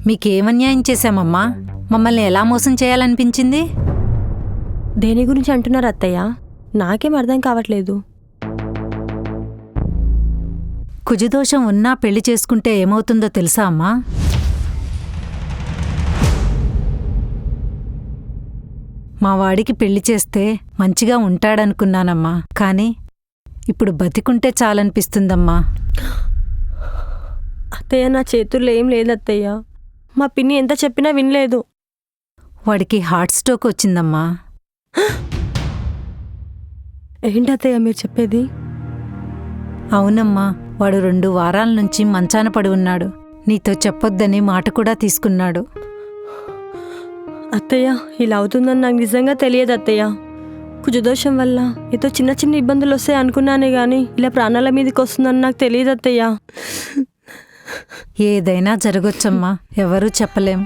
మీకేమన్యాయం చేశామమ్మా? మమ్మల్ని ఎలా మోసం చేయాలనిపించింది? దేని గురించి అంటున్నారు అత్తయ్య? నాకేం అర్థం కావట్లేదు. కుజదోషం ఉన్నా పెళ్లి చేసుకుంటే ఏమవుతుందో తెలుసా అమ్మా? మా వాడికి పెళ్లి చేస్తే మంచిగా ఉంటాడనుకున్నానమ్మా, కాని ఇప్పుడు బతికుంటే చాలనిపిస్తుందమ్మా. అత్తయ్య, నా చేతుల్లో ఏం లేదు అత్తయ్య. మా పిన్ని ఎంత చెప్పినా వినలేదు. వాడికి హార్ట్ స్ట్రోక్ వచ్చిందమ్మా. ఏంటి అత్తయ్య మీరు చెప్పేది? అవునమ్మా, వాడు 2 వారాల నుంచి మంచాన పడి ఉన్నాడు. నీతో చెప్పొద్దని మాట కూడా తీసుకున్నాడు. అత్తయ్య, ఇలా అవుతుందని నాకు నిజంగా తెలియదు అత్తయ్య. కుజదోషం వల్ల ఏదో చిన్న చిన్న ఇబ్బందులు వస్తాయి అనుకున్నానే గాని ఇలా ప్రాణాల మీదకి వస్తుందని నాకు తెలియదు అత్తయ్య. ఏదైనా జరగొచ్చమ్మా, ఎవరూ చెప్పలేం.